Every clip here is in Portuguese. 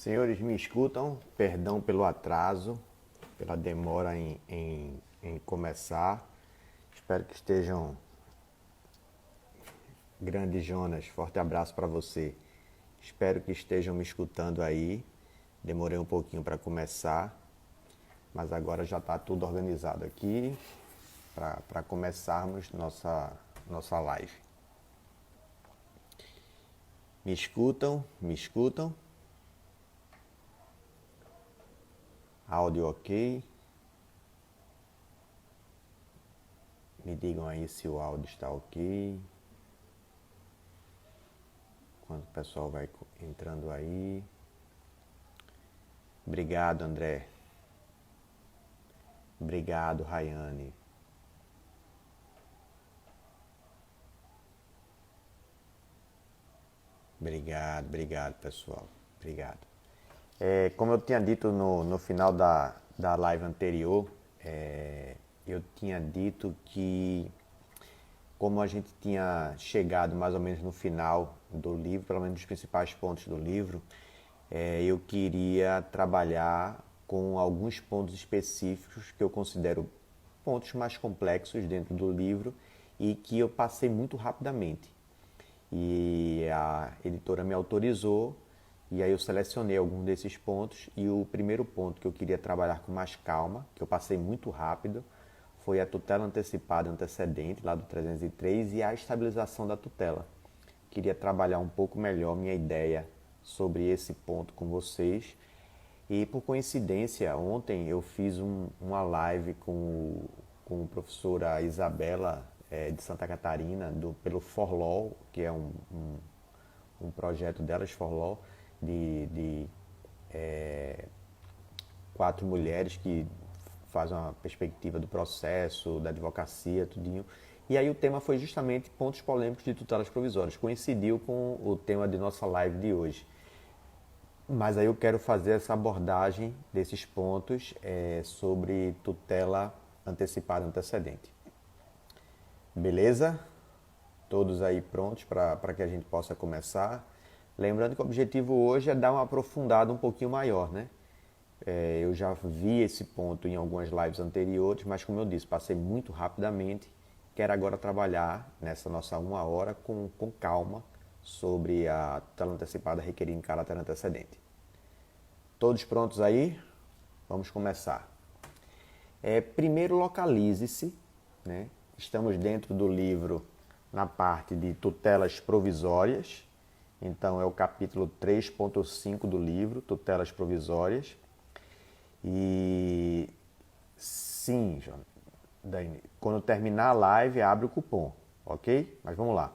Senhores, me escutam? Perdão pelo atraso, pela demora em começar. Espero que estejam. Grande Jonas, forte abraço para você. Espero que estejam me escutando aí. Demorei um pouquinho para começar, mas agora já está tudo organizado aqui para começarmos nossa live. Me escutam? Me escutam? Áudio ok? Me digam aí se o áudio está ok. Quando o pessoal vai entrando aí. Obrigado, André. Obrigado, Rayane. Obrigado, pessoal. Obrigado. Como eu tinha dito no final da live anterior, eu tinha dito que, como a gente tinha chegado mais ou menos no final do livro, pelo menos nos principais pontos do livro, eu queria trabalhar com alguns pontos específicos que eu considero pontos mais complexos dentro do livro e que eu passei muito rapidamente. E a editora me autorizou, e aí eu selecionei alguns desses pontos, e o primeiro ponto que eu queria trabalhar com mais calma, que eu passei muito rápido, foi a tutela antecipada antecedente, lá do 303, e a estabilização da tutela. Queria trabalhar um pouco melhor minha ideia sobre esse ponto com vocês. E por coincidência, ontem eu fiz uma live com a professora Isabela de Santa Catarina, pelo Forlaw, que é um projeto delas, Forlaw, de 4 mulheres que fazem uma perspectiva do processo, da advocacia, tudinho. E aí o tema foi justamente pontos polêmicos de tutelas provisórias. Coincidiu com o tema de nossa live de hoje. Mas aí eu quero fazer essa abordagem desses pontos sobre tutela antecipada antecedente. Beleza? Todos aí prontos para que a gente possa começar. Lembrando que o objetivo hoje é dar uma aprofundada um pouquinho maior, né? Eu já vi esse ponto em algumas lives anteriores, mas como eu disse, passei muito rapidamente. Quero agora trabalhar nessa nossa 1 hora com calma sobre a tutela antecipada requerida em caráter antecedente. Todos prontos aí? Vamos começar. Primeiro localize-se, né? Estamos dentro do livro na parte de tutelas provisórias. Então é o capítulo 3.5 do livro, tutelas provisórias. E sim, Dani, quando terminar a live, abre o cupom, ok? Mas vamos lá.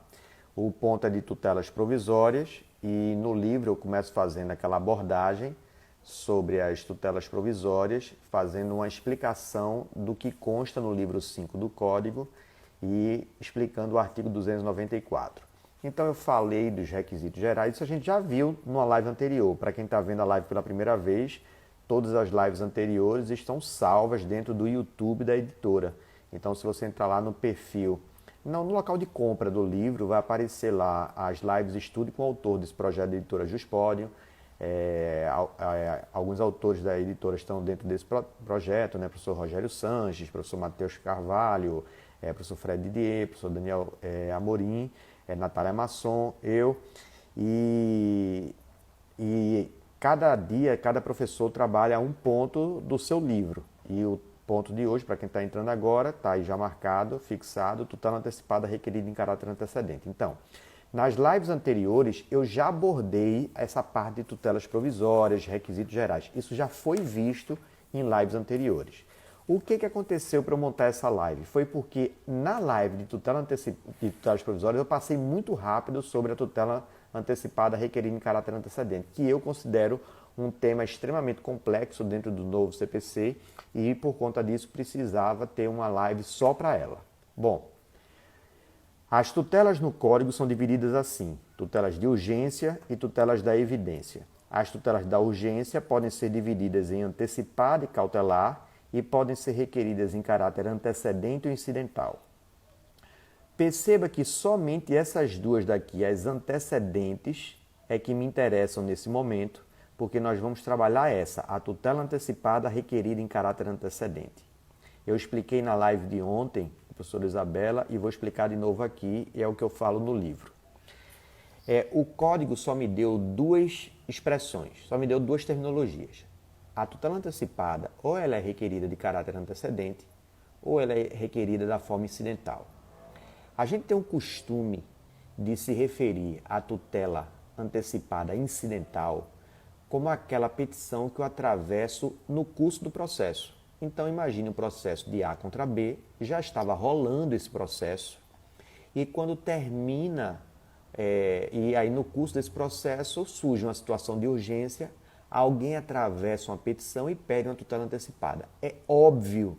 O ponto é de tutelas provisórias e no livro eu começo fazendo aquela abordagem sobre as tutelas provisórias, fazendo uma explicação do que consta no livro 5 do Código e explicando o artigo 294. Então eu falei dos requisitos gerais, isso a gente já viu numa live anterior. Para quem está vendo a live pela primeira vez, todas as lives anteriores estão salvas dentro do YouTube da editora. Então se você entrar lá no perfil, no local de compra do livro, vai aparecer lá as lives estudo com o autor desse projeto da editora Juspodium. Alguns autores da editora estão dentro desse projeto, né? Professor Rogério Sanches, professor Matheus Carvalho, professor Fred Didier, professor Daniel Amorim, Natália Masson, eu. E cada dia, cada professor trabalha um ponto do seu livro. E o ponto de hoje, para quem está entrando agora, está aí já marcado, fixado, tutela antecipada requerida em caráter antecedente. Então, nas lives anteriores, eu já abordei essa parte de tutelas provisórias, requisitos gerais. Isso já foi visto em lives anteriores. O que aconteceu para eu montar essa live? Foi porque na live de tutelas provisórias eu passei muito rápido sobre a tutela antecipada requerida em caráter antecedente, que eu considero um tema extremamente complexo dentro do novo CPC e por conta disso precisava ter uma live só para ela. Bom, as tutelas no Código são divididas assim: tutelas de urgência e tutelas da evidência. As tutelas da urgência podem ser divididas em antecipada e cautelar e podem ser requeridas em caráter antecedente ou incidental. Perceba que somente essas duas daqui, as antecedentes, é que me interessam nesse momento, porque nós vamos trabalhar a tutela antecipada requerida em caráter antecedente. Eu expliquei na live de ontem, professora Isabela, e vou explicar de novo aqui, e é o que eu falo no livro. O código só me deu duas expressões, só me deu duas terminologias. A tutela antecipada, ou ela é requerida de caráter antecedente, ou ela é requerida da forma incidental. A gente tem um costume de se referir à tutela antecipada incidental como aquela petição que eu atravesso no curso do processo. Então imagine um processo de A contra B, já estava rolando esse processo, e quando termina, e aí no curso desse processo surge uma situação de urgência, alguém atravessa uma petição e pede uma tutela antecipada. É óbvio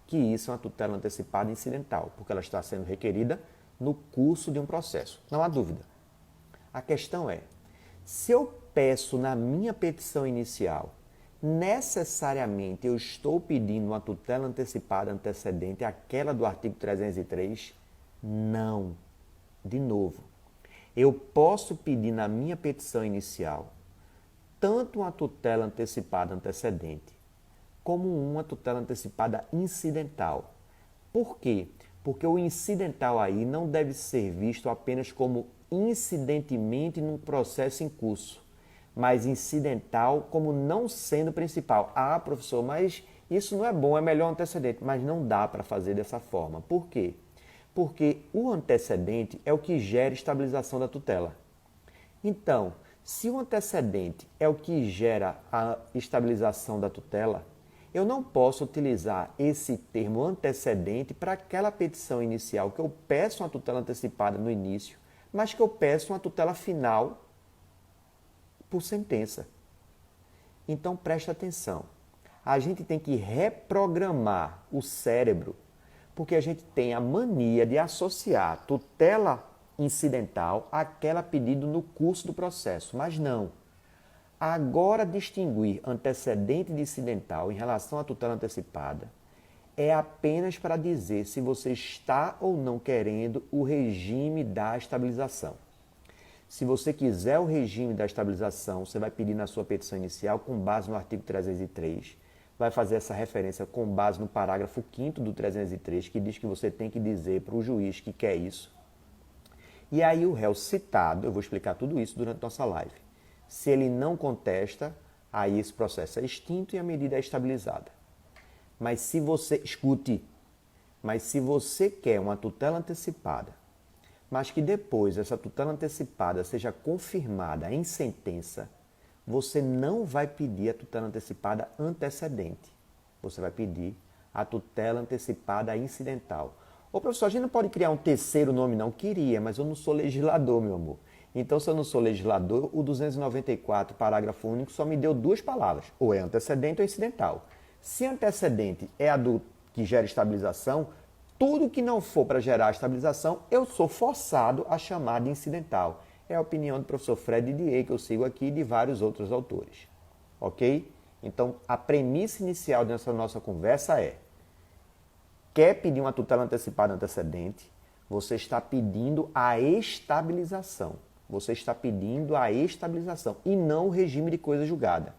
que isso é uma tutela antecipada incidental, porque ela está sendo requerida no curso de um processo. Não há dúvida. A questão é, se eu peço na minha petição inicial, necessariamente eu estou pedindo uma tutela antecipada antecedente àquela do artigo 303? Não. De novo, eu posso pedir na minha petição inicial tanto uma tutela antecipada antecedente como uma tutela antecipada incidental. Por quê? Porque o incidental aí não deve ser visto apenas como incidentemente num processo em curso, mas incidental como não sendo principal. Ah, professor, mas isso não é bom, é melhor antecedente. Mas não dá para fazer dessa forma. Por quê? Porque o antecedente é o que gera estabilização da tutela. Então, se o antecedente é o que gera a estabilização da tutela, eu não posso utilizar esse termo antecedente para aquela petição inicial que eu peço uma tutela antecipada no início, mas que eu peço uma tutela final por sentença. Então preste atenção. A gente tem que reprogramar o cérebro, porque a gente tem a mania de associar tutela incidental àquela pedido no curso do processo, mas não. Agora, distinguir antecedente de incidental em relação à tutela antecipada é apenas para dizer se você está ou não querendo o regime da estabilização. Se você quiser o regime da estabilização, você vai pedir na sua petição inicial com base no artigo 303, vai fazer essa referência com base no parágrafo 5º do 303, que diz que você tem que dizer para o juiz que quer isso. E aí o réu citado, eu vou explicar tudo isso durante nossa live. Se ele não contesta, aí esse processo é extinto e a medida é estabilizada. Mas se você, escute, mas se você quer uma tutela antecipada, mas que depois essa tutela antecipada seja confirmada em sentença, você não vai pedir a tutela antecipada antecedente. Você vai pedir a tutela antecipada incidental. Ô professor, a gente não pode criar um terceiro nome não? Queria, mas eu não sou legislador, meu amor. Então, se eu não sou legislador, o 294, parágrafo único, só me deu duas palavras. Ou é antecedente ou incidental. Se antecedente é a do que gera estabilização, tudo que não for para gerar estabilização, eu sou forçado a chamar de incidental. É a opinião do professor Fred Didier, que eu sigo aqui, e de vários outros autores. Ok? Então, a premissa inicial dessa nossa conversa é: quer pedir uma tutela antecipada antecedente, você está pedindo a estabilização. Você está pedindo a estabilização e não o regime de coisa julgada.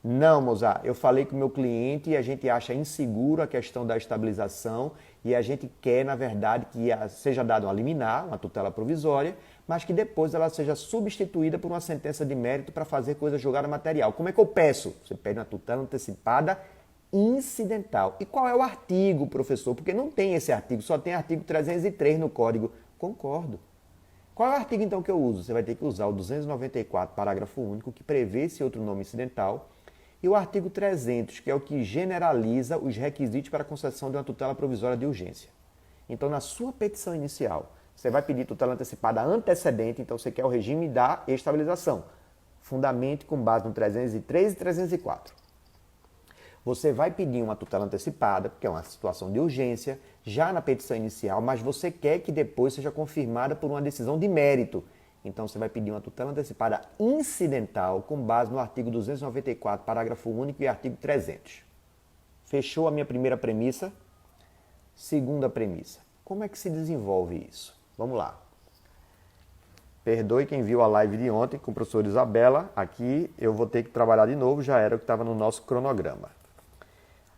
Não, Mozart, eu falei com o meu cliente e a gente acha inseguro a questão da estabilização e a gente quer, na verdade, que seja dada uma liminar, uma tutela provisória, mas que depois ela seja substituída por uma sentença de mérito para fazer coisa julgada material. Como é que eu peço? Você pede uma tutela antecipada incidental. E qual é o artigo, professor? Porque não tem esse artigo, só tem artigo 303 no código. Concordo. Qual é o artigo, então, que eu uso? Você vai ter que usar o 294, parágrafo único, que prevê esse outro nome incidental, e o artigo 300, que é o que generaliza os requisitos para a concessão de uma tutela provisória de urgência. Então, na sua petição inicial, você vai pedir tutela antecipada antecedente, então você quer o regime da estabilização. Fundamente com base no 303 e 304. Você vai pedir uma tutela antecipada, porque é uma situação de urgência, já na petição inicial, mas você quer que depois seja confirmada por uma decisão de mérito. Então você vai pedir uma tutela antecipada incidental com base no artigo 294, parágrafo único e artigo 300. Fechou a minha primeira premissa? Segunda premissa. Como é que se desenvolve isso? Vamos lá. Perdoe quem viu a live de ontem com a professora Isabela. Aqui eu vou ter que trabalhar de novo, já era o que estava no nosso cronograma.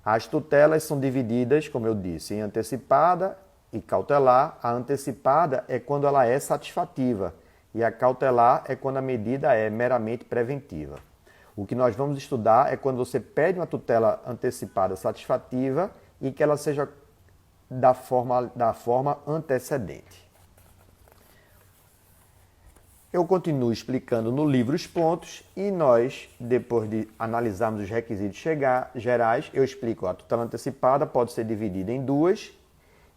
As tutelas são divididas, como eu disse, em antecipada e cautelar. A antecipada é quando ela é satisfativa e a cautelar é quando a medida é meramente preventiva. O que nós vamos estudar é quando você pede uma tutela antecipada satisfativa e que ela seja da forma antecedente. Eu continuo explicando no livro os pontos e nós, depois de analisarmos os requisitos gerais, eu explico a tutela antecipada pode ser dividida em duas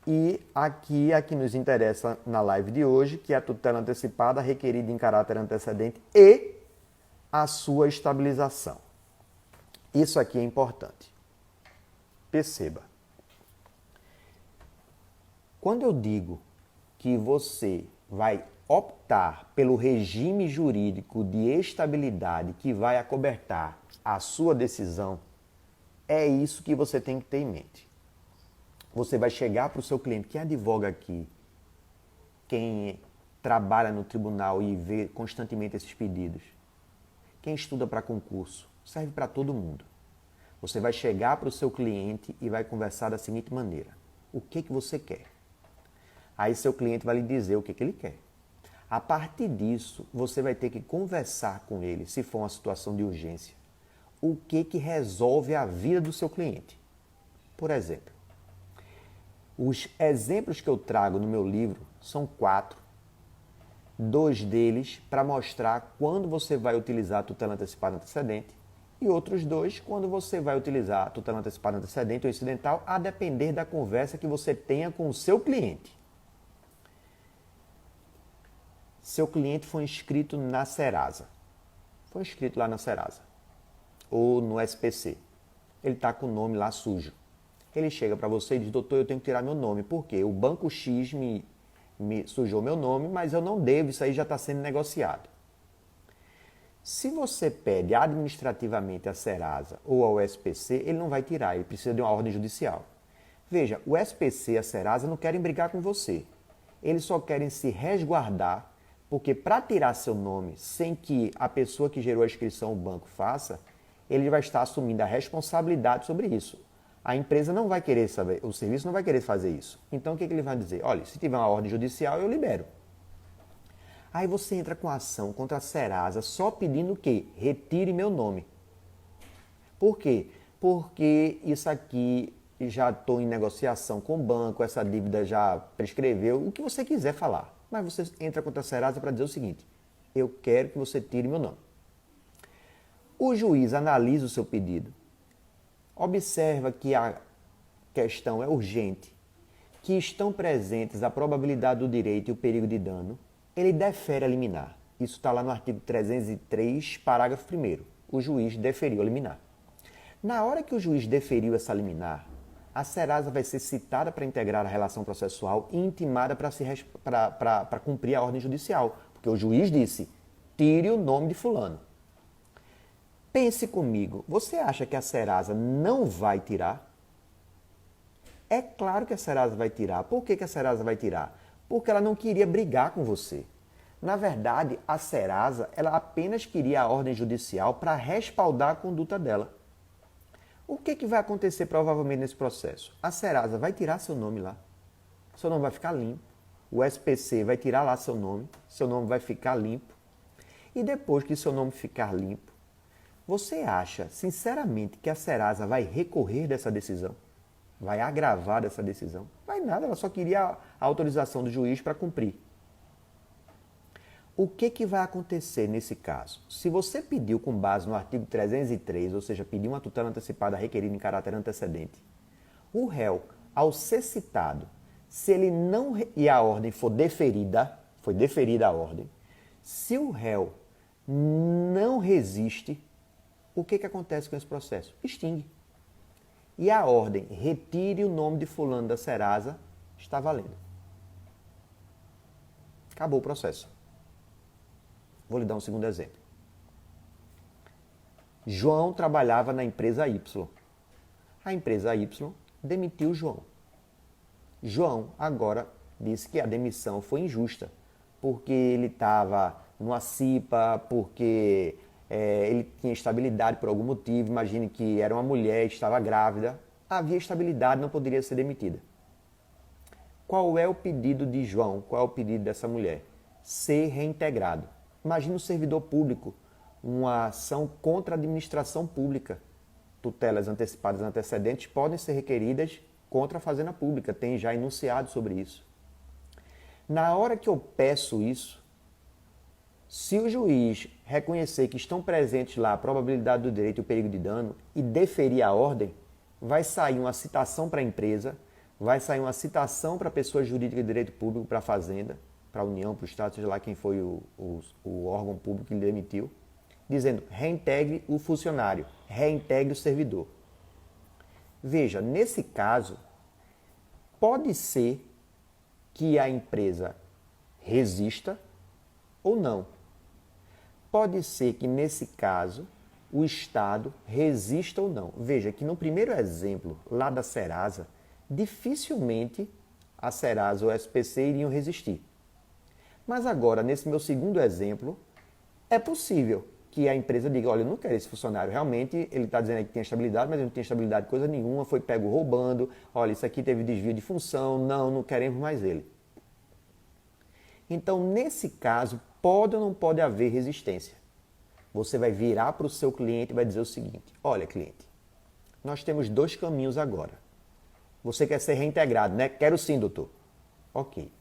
e aqui a que nos interessa na live de hoje, que é a tutela antecipada requerida em caráter antecedente e a sua estabilização. Isso aqui é importante. Perceba. Quando eu digo que você vai optar pelo regime jurídico de estabilidade que vai acobertar a sua decisão, é isso que você tem que ter em mente. Você vai chegar para o seu cliente, quem advoga aqui, quem trabalha no tribunal e vê constantemente esses pedidos, quem estuda para concurso, serve para todo mundo. Você vai chegar para o seu cliente e vai conversar da seguinte maneira: o que você quer? Aí seu cliente vai lhe dizer o que ele quer. A partir disso, você vai ter que conversar com ele, se for uma situação de urgência, o que resolve a vida do seu cliente. Por exemplo, os exemplos que eu trago no meu livro são 4. 2 deles para mostrar quando você vai utilizar a tutela antecipada antecedente e outros 2 quando você vai utilizar a tutela antecipada antecedente ou incidental, a depender da conversa que você tenha com o seu cliente. Seu cliente foi inscrito na Serasa. Foi inscrito lá na Serasa. Ou no SPC. Ele está com o nome lá sujo. Ele chega para você e diz: doutor, eu tenho que tirar meu nome. Por quê? O Banco X me sujou meu nome, mas eu não devo, isso aí já está sendo negociado. Se você pede administrativamente a Serasa ou ao SPC, ele não vai tirar, ele precisa de uma ordem judicial. Veja, o SPC e a Serasa não querem brigar com você. Eles só querem se resguardar, porque para tirar seu nome sem que a pessoa que gerou a inscrição, o banco, faça, ele vai estar assumindo a responsabilidade sobre isso. A empresa não vai querer saber, o serviço não vai querer fazer isso. Então o que ele vai dizer? Olha, se tiver uma ordem judicial, eu libero. Aí você entra com a ação contra a Serasa só pedindo o quê? Retire meu nome. Por quê? Porque isso aqui já estou em negociação com o banco, essa dívida já prescreveu, o que você quiser falar. Mas você entra contra a Serasa para dizer o seguinte: eu quero que você tire meu nome. O juiz analisa o seu pedido, observa que a questão é urgente, que estão presentes a probabilidade do direito e o perigo de dano, ele defere a liminar. Isso está lá no artigo 303, parágrafo 1º. O juiz deferiu a liminar. Na hora que o juiz deferiu essa liminar, a Serasa vai ser citada para integrar a relação processual e intimada para cumprir a ordem judicial, porque o juiz disse: tire o nome de fulano. Pense comigo, você acha que a Serasa não vai tirar? É claro que a Serasa vai tirar. Por que a Serasa vai tirar? Porque ela não queria brigar com você. Na verdade, a Serasa ela apenas queria a ordem judicial para respaldar a conduta dela. O que vai acontecer provavelmente nesse processo? A Serasa vai tirar seu nome lá. Seu nome vai ficar limpo. O SPC vai tirar lá seu nome vai ficar limpo. E depois que seu nome ficar limpo, você acha, sinceramente, que a Serasa vai recorrer dessa decisão? Vai agravar dessa decisão? Vai nada, ela só queria a autorização do juiz para cumprir. O que vai acontecer nesse caso? Se você pediu com base no artigo 303, ou seja, pediu uma tutela antecipada requerida em caráter antecedente, o réu, ao ser citado, se ele não... e a ordem for deferida, foi deferida a ordem, se o réu não resiste, o que acontece com esse processo? Extingue. E a ordem, retire o nome de fulano da Serasa, está valendo. Acabou o processo. Vou lhe dar um segundo exemplo. João trabalhava na empresa Y. A empresa Y demitiu João. João agora disse que a demissão foi injusta, porque ele estava numa CIPA, porque ele tinha estabilidade por algum motivo, imagine que era uma mulher, estava grávida, havia estabilidade, não poderia ser demitida. Qual é o pedido de João? Qual é o pedido dessa mulher? Ser reintegrado. Imagina um servidor público, uma ação contra a administração pública. Tutelas antecipadas antecedentes podem ser requeridas contra a Fazenda Pública, tem já enunciado sobre isso. Na hora que eu peço isso, se o juiz reconhecer que estão presentes lá a probabilidade do direito e o perigo de dano e deferir a ordem, vai sair uma citação para a empresa, vai sair uma citação para a pessoa jurídica de direito público, para a Fazenda, para a União, para o Estado, seja lá quem foi o órgão público que lhe demitiu, dizendo reintegre o funcionário, reintegre o servidor. Veja, nesse caso, pode ser que a empresa resista ou não. Pode ser que, nesse caso, o Estado resista ou não. Veja que no primeiro exemplo, lá da Serasa, dificilmente a Serasa ou a SPC iriam resistir. Mas agora, nesse meu segundo exemplo, é possível que a empresa diga, olha, eu não quero esse funcionário, realmente ele está dizendo que tem estabilidade, mas ele não tem estabilidade coisa nenhuma, foi pego roubando, olha, isso aqui teve desvio de função, não queremos mais ele. Então, nesse caso, pode ou não pode haver resistência? Você vai virar para o seu cliente e vai dizer o seguinte, olha, cliente, nós temos dois caminhos agora. Você quer ser reintegrado, né? Quero sim, doutor. Ok.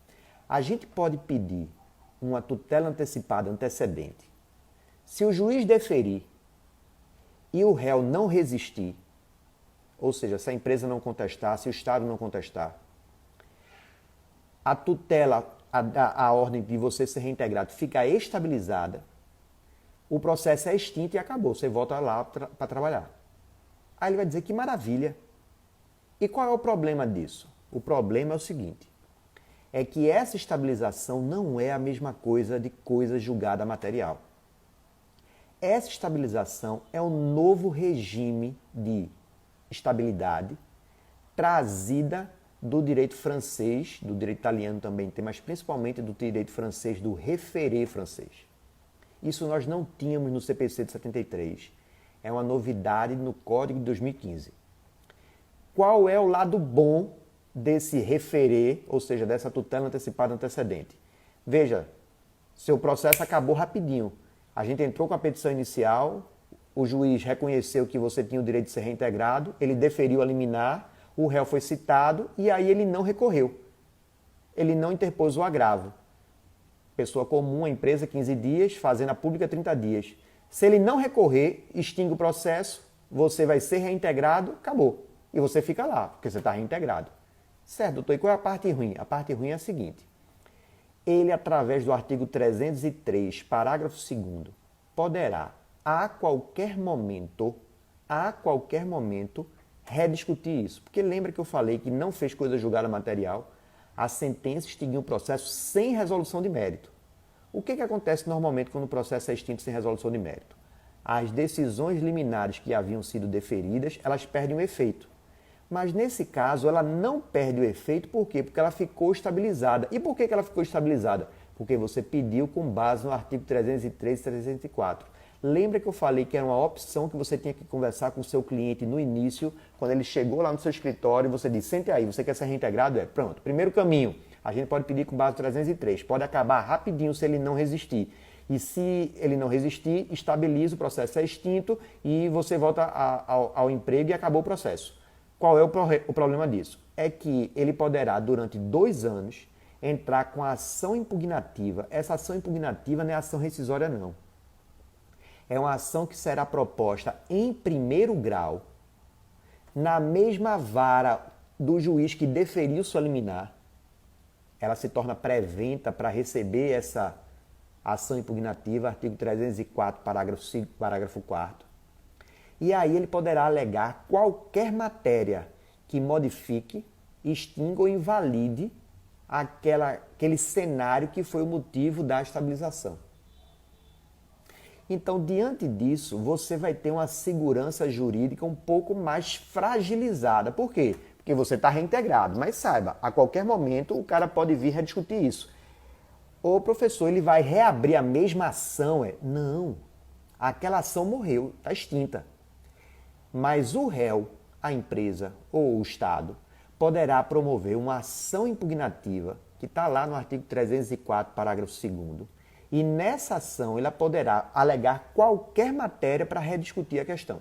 A gente pode pedir uma tutela antecipada antecedente. Se o juiz deferir e o réu não resistir, ou seja, se a empresa não contestar, se o Estado não contestar, a tutela, a ordem de você ser reintegrado fica estabilizada, o processo é extinto e acabou, você volta lá para trabalhar. Aí ele vai dizer que maravilha. E qual é o problema disso? O problema é o seguinte, é que essa estabilização não é a mesma coisa de coisa julgada material. Essa estabilização é um novo regime de estabilidade trazida do direito francês, do direito italiano também tem, mas principalmente do direito francês, do référé francês. Isso nós não tínhamos no CPC de 73. É uma novidade no Código de 2015. Qual é o lado bom desse référé, ou seja, dessa tutela antecipada antecedente? Veja, seu processo acabou rapidinho. A gente entrou com a petição inicial, o juiz reconheceu que você tinha o direito de ser reintegrado, ele deferiu a liminar, o réu foi citado e aí ele não recorreu. Ele não interpôs o agravo. Pessoa comum, a empresa 15 dias, fazenda pública 30 dias. Se ele não recorrer, extingue o processo, você vai ser reintegrado, acabou. E você fica lá, porque você está reintegrado. Certo, doutor, e qual é a parte ruim? A parte ruim é a seguinte. Ele, através do artigo 303, parágrafo 2º, poderá, a qualquer momento, rediscutir isso. Porque lembra que eu falei que não fez coisa julgada material, a sentença extinguiu o processo sem resolução de mérito. O que acontece normalmente quando o processo é extinto sem resolução de mérito? As decisões liminares que haviam sido deferidas, elas perdem o efeito. Mas nesse caso, ela não perde o efeito, por quê? Porque ela ficou estabilizada. E por que ela ficou estabilizada? Porque você pediu com base no artigo 303 e 304. Lembra que eu falei que era uma opção que você tinha que conversar com o seu cliente no início, quando ele chegou lá no seu escritório, você disse, sente aí, você quer ser reintegrado? Pronto, primeiro caminho, a gente pode pedir com base no 303, pode acabar rapidinho se ele não resistir. E se ele não resistir, estabiliza, o processo é extinto e você volta ao emprego e acabou o processo. Qual é o problema disso? É que ele poderá, durante 2 anos, entrar com a ação impugnativa. Essa ação impugnativa não é ação rescisória, não. É uma ação que será proposta em primeiro grau, na mesma vara do juiz que deferiu sua liminar. Ela se torna preventa para receber essa ação impugnativa, artigo 304, parágrafo 4º. E aí ele poderá alegar qualquer matéria que modifique, extinga ou invalide aquele cenário que foi o motivo da estabilização. Então, diante disso, você vai ter uma segurança jurídica um pouco mais fragilizada. Por quê? Porque você está reintegrado, mas saiba, a qualquer momento o cara pode vir rediscutir isso. Ô professor, ele vai reabrir a mesma ação? Não, aquela ação morreu, está extinta. Mas o réu, a empresa ou o Estado poderá promover uma ação impugnativa, que está lá no artigo 304, parágrafo 2º, e nessa ação ela poderá alegar qualquer matéria para rediscutir a questão,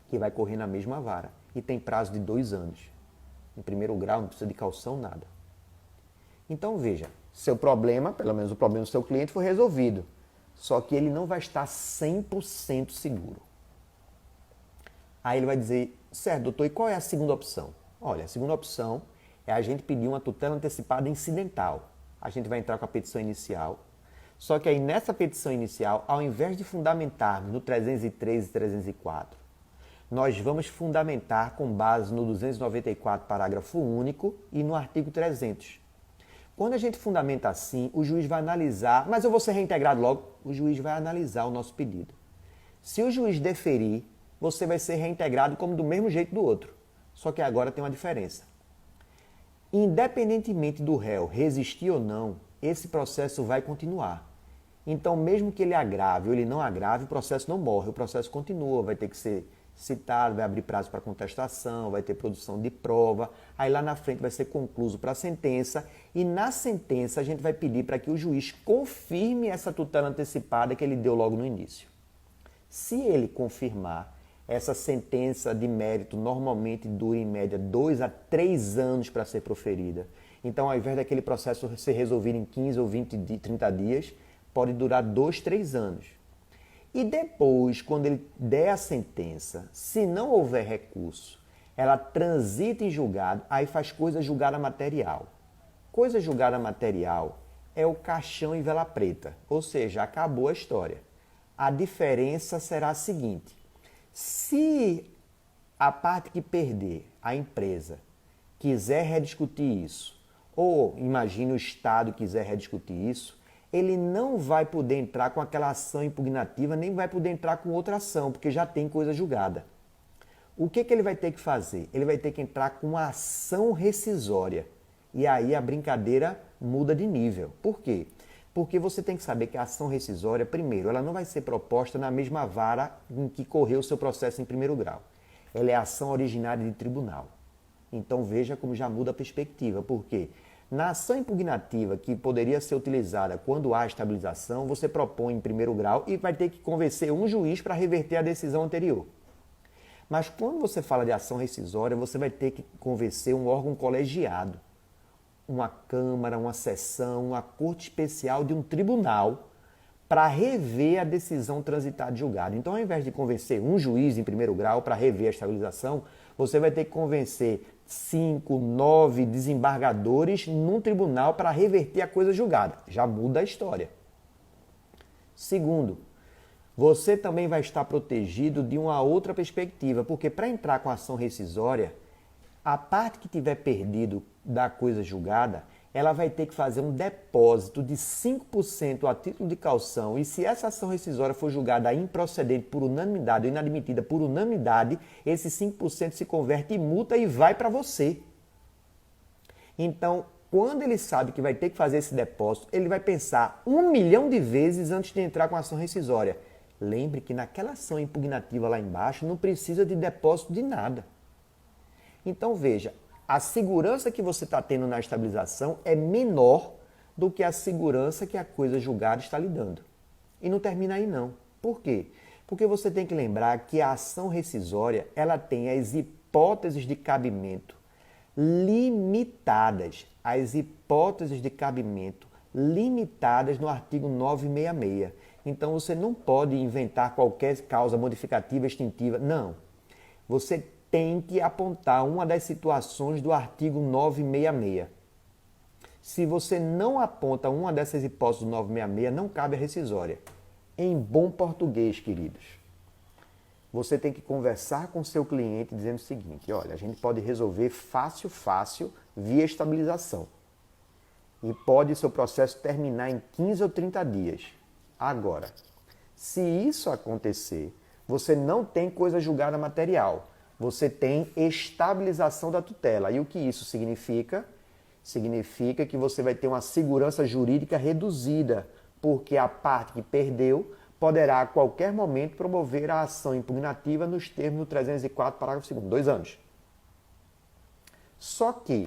que vai correr na mesma vara, e tem prazo de 2 anos. Em primeiro grau, não precisa de caução, nada. Então veja, seu problema, pelo menos o problema do seu cliente, foi resolvido. Só que ele não vai estar 100% seguro. Aí ele vai dizer, certo, doutor, e qual é a segunda opção? Olha, a segunda opção é a gente pedir uma tutela antecipada incidental. A gente vai entrar com a petição inicial. Só que aí nessa petição inicial, ao invés de fundamentarmos no 303 e 304, nós vamos fundamentar com base no 294, parágrafo único e no artigo 300. Quando a gente fundamenta assim, o juiz vai analisar, mas eu vou ser reintegrado logo, o juiz vai analisar o nosso pedido. Se o juiz deferir, você vai ser reintegrado como do mesmo jeito do outro. Só que agora tem uma diferença. Independentemente do réu resistir ou não, esse processo vai continuar. Então, mesmo que ele agrave ou ele não agrave, o processo não morre, o processo continua, vai ter que ser citado, vai abrir prazo para contestação, vai ter produção de prova, aí lá na frente vai ser concluso para a sentença e na sentença a gente vai pedir para que o juiz confirme essa tutela antecipada que ele deu logo no início. Se ele confirmar, essa sentença de mérito normalmente dura em média 2 a 3 anos para ser proferida. Então, ao invés daquele processo ser resolvido em 15 ou 30 dias, pode durar 2, 3 anos. E depois, quando ele der a sentença, se não houver recurso, ela transita em julgado, aí faz coisa julgada material. Coisa julgada material é o caixão em vela preta, ou seja, acabou a história. A diferença será a seguinte: se a parte que perder, a empresa, quiser rediscutir isso, ou imagine o Estado quiser rediscutir isso, ele não vai poder entrar com aquela ação impugnativa, nem vai poder entrar com outra ação, porque já tem coisa julgada. O que ele vai ter que fazer? Ele vai ter que entrar com uma ação rescisória. E aí a brincadeira muda de nível. Por quê? Porque você tem que saber que a ação rescisória, primeiro, ela não vai ser proposta na mesma vara em que correu o seu processo em primeiro grau. Ela é ação originária de tribunal. Então veja como já muda a perspectiva. Por quê? Na ação impugnativa, que poderia ser utilizada quando há estabilização, você propõe em primeiro grau e vai ter que convencer um juiz para reverter a decisão anterior. Mas quando você fala de ação rescisória, você vai ter que convencer um órgão colegiado, uma Câmara, uma seção, uma corte especial de um tribunal para rever a decisão transitada de julgado. Então, ao invés de convencer um juiz em primeiro grau para rever a estabilização, você vai ter que convencer 5, 9 desembargadores num tribunal para reverter a coisa julgada. Já muda a história. Segundo, você também vai estar protegido de uma outra perspectiva, porque para entrar com ação rescisória, a parte que tiver perdido da coisa julgada, ela vai ter que fazer um depósito de 5% a título de caução, e se essa ação rescisória for julgada improcedente por unanimidade ou inadmitida por unanimidade, esse 5% se converte em multa e vai para você. Então, quando ele sabe que vai ter que fazer esse depósito, ele vai pensar 1 milhão de vezes antes de entrar com a ação rescisória. Lembre que naquela ação impugnativa lá embaixo não precisa de depósito de nada. Então veja, a segurança que você está tendo na estabilização é menor do que a segurança que a coisa julgada está lhe dando. E não termina aí não. Por quê? Porque você tem que lembrar que a ação rescisória ela tem as hipóteses de cabimento limitadas. As hipóteses de cabimento limitadas no artigo 966. Então você não pode inventar qualquer causa modificativa, extintiva. Não. Você tem que apontar uma das situações do artigo 966. Se você não aponta uma dessas hipóteses do 966, não cabe a rescisória. Em bom português, queridos, você tem que conversar com o seu cliente dizendo o seguinte: olha, a gente pode resolver fácil via estabilização. E pode seu processo terminar em 15 ou 30 dias. Agora, se isso acontecer, você não tem coisa julgada material. Você tem estabilização da tutela. E o que isso significa? Significa que você vai ter uma segurança jurídica reduzida, porque a parte que perdeu poderá a qualquer momento promover a ação impugnativa nos termos do 304, parágrafo 2º, 2 anos. Só que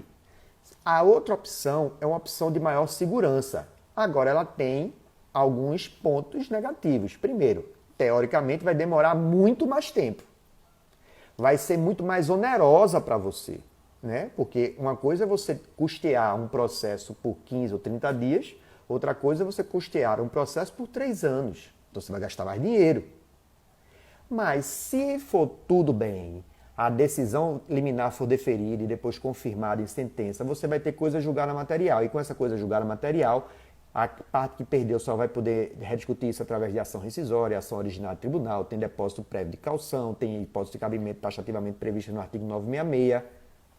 a outra opção é uma opção de maior segurança. Agora ela tem alguns pontos negativos. Primeiro, teoricamente vai demorar muito mais tempo. Vai ser muito mais onerosa para você, né? Porque uma coisa é você custear um processo por 15 ou 30 dias, outra coisa é você custear um processo por 3 anos. Então você vai gastar mais dinheiro. Mas se for tudo bem, a decisão liminar for deferida e depois confirmada em sentença, você vai ter coisa julgada material. E com essa coisa julgada material, a parte que perdeu só vai poder rediscutir isso através de ação rescisória, ação originária do tribunal, tem depósito prévio de caução, tem hipótese de cabimento taxativamente prevista no artigo 966.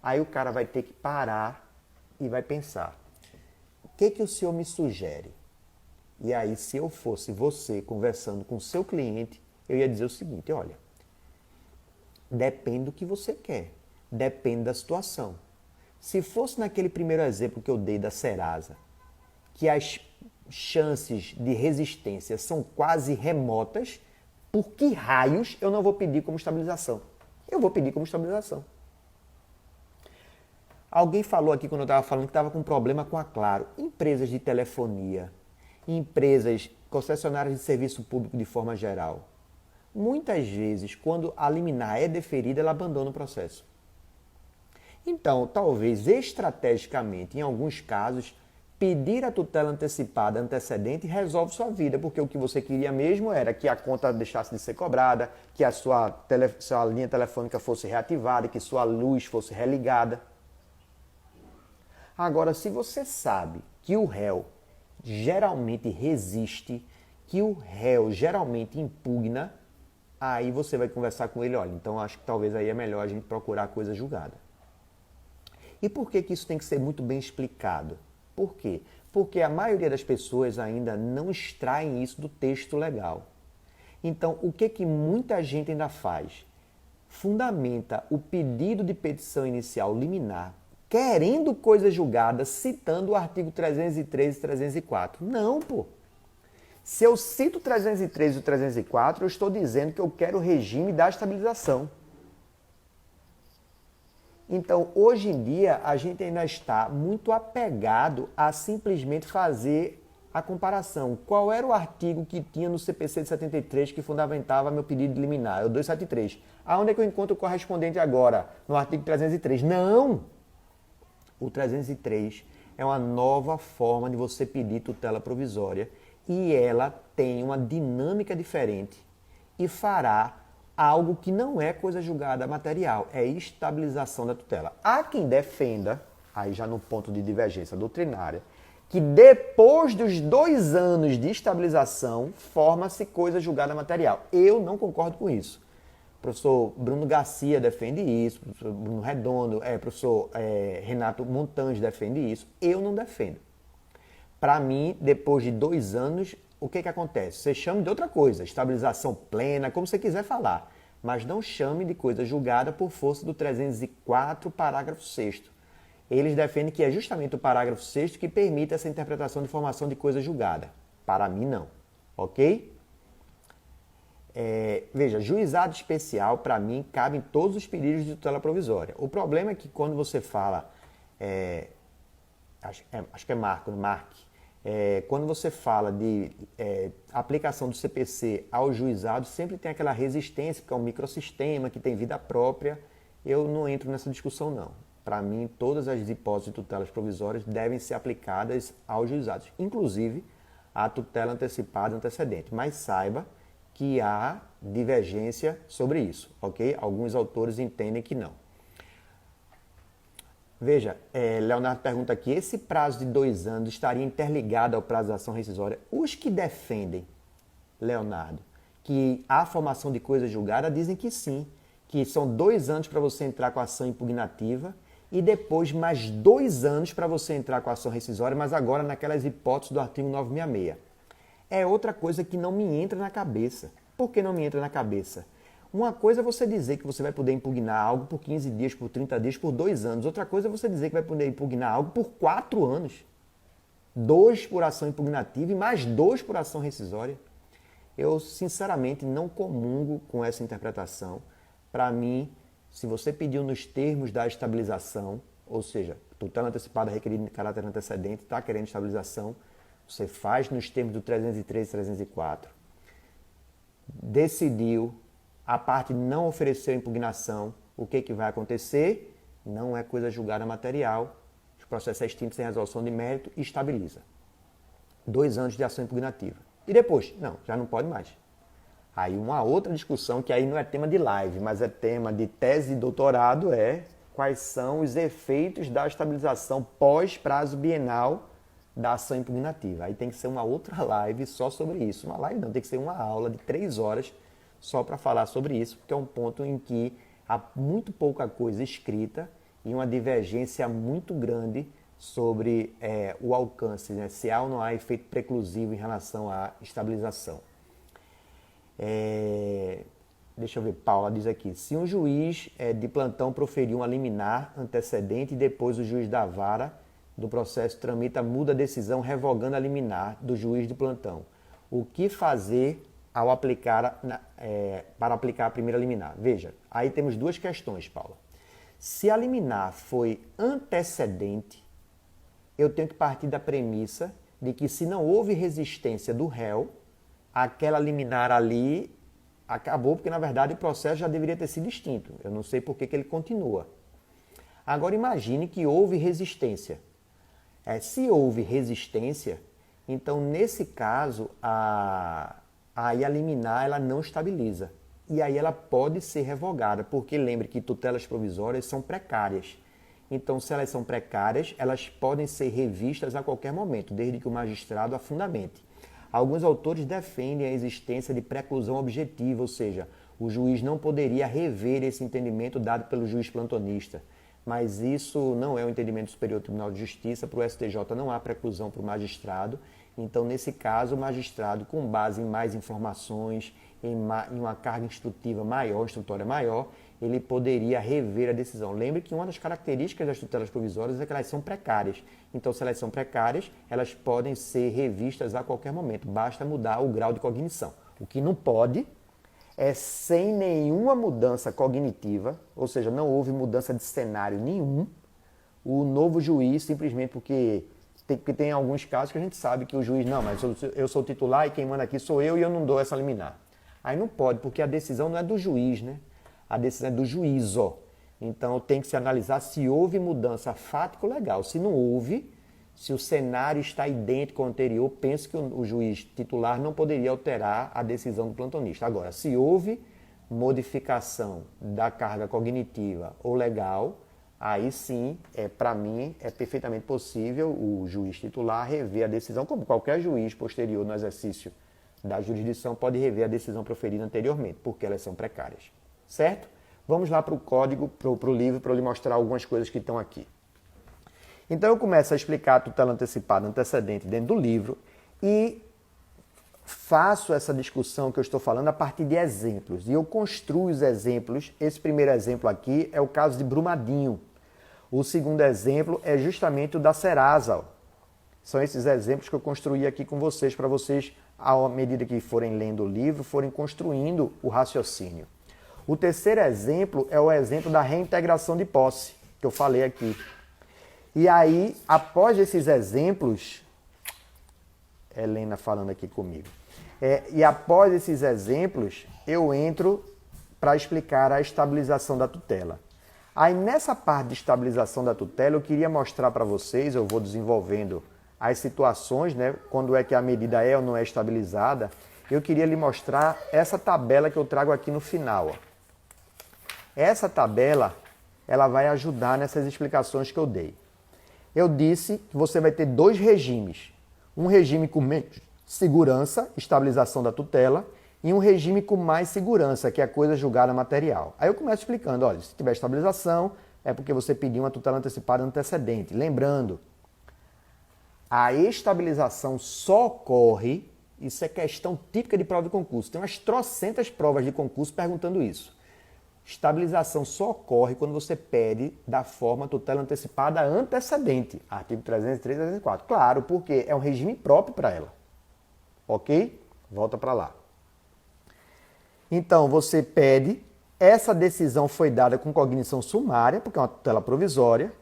Aí o cara vai ter que parar e vai pensar, o que o senhor me sugere? E aí, se eu fosse você conversando com o seu cliente, eu ia dizer o seguinte, olha, depende do que você quer, depende da situação. Se fosse naquele primeiro exemplo que eu dei da Serasa, que as chances de resistência são quase remotas, por que raios eu não vou pedir como estabilização? Eu vou pedir como estabilização. Alguém falou aqui quando eu estava falando que estava com problema com a Claro. Empresas de telefonia, empresas, concessionárias de serviço público de forma geral. Muitas vezes, quando a liminar é deferida, ela abandona o processo. Então, talvez estrategicamente, em alguns casos, pedir a tutela antecipada antecedente resolve sua vida, porque o que você queria mesmo era que a conta deixasse de ser cobrada, que a sua linha telefônica fosse reativada, que sua luz fosse religada. Agora, se você sabe que o réu geralmente resiste, que o réu geralmente impugna, aí você vai conversar com ele, olha, então acho que talvez aí é melhor a gente procurar coisa julgada. E por que isso tem que ser muito bem explicado? Por quê? Porque a maioria das pessoas ainda não extraem isso do texto legal. Então, o que muita gente ainda faz? Fundamenta o pedido de petição inicial liminar, querendo coisa julgada, citando o artigo 303 e 304. Não, pô. Se eu cito o 303 e o 304, eu estou dizendo que eu quero o regime da estabilização. Então, hoje em dia, a gente ainda está muito apegado a simplesmente fazer a comparação. Qual era o artigo que tinha no CPC de 73 que fundamentava meu pedido de liminar? É o 273. Aonde é que eu encontro o correspondente agora? No artigo 303. Não! O 303 é uma nova forma de você pedir tutela provisória e ela tem uma dinâmica diferente e fará algo que não é coisa julgada material, é estabilização da tutela. Há quem defenda, aí já no ponto de divergência doutrinária, que depois dos 2 anos de estabilização, forma-se coisa julgada material. Eu não concordo com isso. O professor Bruno Garcia defende isso, o professor Bruno Redondo, professor Renato Montange defende isso. Eu não defendo. Para mim, depois de 2 anos, o que acontece? Você chama de outra coisa, estabilização plena, como você quiser falar, mas não chame de coisa julgada por força do 304, parágrafo 6º. Eles defendem que é justamente o parágrafo 6º que permite essa interpretação de formação de coisa julgada. Para mim, não. Ok? Veja, juizado especial, para mim, cabe em todos os pedidos de tutela provisória. O problema é que quando você fala, acho que é Marco, quando você fala de aplicação do CPC ao juizado, sempre tem aquela resistência, porque é um microsistema que tem vida própria. Eu não entro nessa discussão, não. Para mim, todas as hipóteses de tutelas provisórias devem ser aplicadas aos juizados, inclusive a tutela antecipada antecedente. Mas saiba que há divergência sobre isso, ok? Alguns autores entendem que não. Veja, Leonardo pergunta aqui, esse prazo de 2 anos estaria interligado ao prazo da ação rescisória? Os que defendem, Leonardo, que há formação de coisa julgada, dizem que sim, que são 2 anos para você entrar com a ação impugnativa e depois mais 2 anos para você entrar com a ação rescisória, mas agora naquelas hipóteses do artigo 966. É outra coisa que não me entra na cabeça. Por que não me entra na cabeça? Uma coisa é você dizer que você vai poder impugnar algo por 15 dias, por 30 dias, por 2 anos. Outra coisa é você dizer que vai poder impugnar algo por 4 anos. 2 por ação impugnativa e mais 2 por ação rescisória. Eu, sinceramente, não comungo com essa interpretação. Para mim, se você pediu nos termos da estabilização, ou seja, tutela antecipada requerida em caráter antecedente, está querendo estabilização, você faz nos termos do 303 e 304. Decidiu, a parte não ofereceu impugnação, o que vai acontecer? Não é coisa julgada material, o processo é extinto sem resolução de mérito e estabiliza. 2 anos de ação impugnativa. E depois? Não, já não pode mais. Aí uma outra discussão, que aí não é tema de live, mas é tema de tese de doutorado, é quais são os efeitos da estabilização pós-prazo bienal da ação impugnativa. Aí tem que ser uma outra live só sobre isso. Uma live não, tem que ser uma aula de 3 horas só para falar sobre isso, porque é um ponto em que há muito pouca coisa escrita e uma divergência muito grande sobre o alcance, né? Se há ou não há efeito preclusivo em relação à estabilização. Deixa eu ver, Paula diz aqui, se um juiz de plantão proferir uma liminar antecedente e depois o juiz da vara do processo tramita, muda a decisão revogando a liminar do juiz de plantão, o que fazer ao aplicar, para aplicar a primeira liminar? Veja, aí temos 2 questões, Paula. Se a liminar foi antecedente, eu tenho que partir da premissa de que se não houve resistência do réu, aquela liminar ali acabou, porque na verdade o processo já deveria ter sido extinto. Eu não sei por que ele continua. Agora imagine que houve resistência. Se houve resistência, então nesse caso aí a liminar ela não estabiliza. E aí ela pode ser revogada, porque lembre que tutelas provisórias são precárias. Então, se elas são precárias, elas podem ser revistas a qualquer momento, desde que o magistrado a fundamente. Alguns autores defendem a existência de preclusão objetiva, ou seja, o juiz não poderia rever esse entendimento dado pelo juiz plantonista. Mas isso não é o entendimento do Superior Tribunal de Justiça, para o STJ não há preclusão para o magistrado. Então, nesse caso, o magistrado, com base em mais informações, em uma carga instrutiva maior, instrutória maior, ele poderia rever a decisão. Lembre que uma das características das tutelas provisórias é que elas são precárias. Então, se elas são precárias, elas podem ser revistas a qualquer momento. Basta mudar o grau de cognição. O que não pode é sem nenhuma mudança cognitiva, ou seja, não houve mudança de cenário nenhum, o novo juiz, simplesmente porque tem alguns casos que a gente sabe que o juiz, não, mas eu sou o titular e quem manda aqui sou eu e eu não dou essa liminar. Aí não pode, porque a decisão não é do juiz, né? A decisão é do juízo. Então tem que se analisar se houve mudança fático-legal. Se não houve, se o cenário está idêntico ao anterior, penso que o juiz titular não poderia alterar a decisão do plantonista. Agora, se houve modificação da carga cognitiva ou legal, aí sim, para mim, é perfeitamente possível o juiz titular rever a decisão, como qualquer juiz posterior no exercício da jurisdição pode rever a decisão proferida anteriormente, porque elas são precárias. Certo? Vamos lá para o código, para o livro, para eu lhe mostrar algumas coisas que estão aqui. Então eu começo a explicar a tutela antecipada antecedente dentro do livro e faço essa discussão que eu estou falando a partir de exemplos. E eu construo os exemplos. Esse primeiro exemplo aqui é o caso de Brumadinho. O segundo exemplo é justamente o da Serasa. São esses exemplos que eu construí aqui com vocês, para vocês, à medida que forem lendo o livro, forem construindo o raciocínio. O terceiro exemplo é o exemplo da reintegração de posse, que eu falei aqui. E aí, após esses exemplos, Helena falando aqui comigo, e após esses exemplos, eu entro para explicar a estabilização da tutela. Aí, nessa parte de estabilização da tutela, eu queria mostrar para vocês, eu vou desenvolvendo as situações, né, quando é que a medida é ou não é estabilizada, eu queria lhe mostrar essa tabela que eu trago aqui no final. Ó. Essa tabela, ela vai ajudar nessas explicações que eu dei. Eu disse que você vai ter 2 regimes. Um regime com menos segurança, estabilização da tutela, e um regime com mais segurança, que é a coisa julgada material. Aí eu começo explicando, olha, se tiver estabilização, é porque você pediu uma tutela antecipada antecedente. Lembrando, a estabilização só ocorre, Isso é questão típica de prova de concurso. Tem umas trocentas provas de concurso perguntando isso. Estabilização só ocorre quando você pede da forma tutela antecipada antecedente. Artigo 303 e 304. Claro, porque é um regime próprio para ela. Ok? Volta para lá. Então, você pede, essa decisão foi dada com cognição sumária, porque é uma tutela provisória.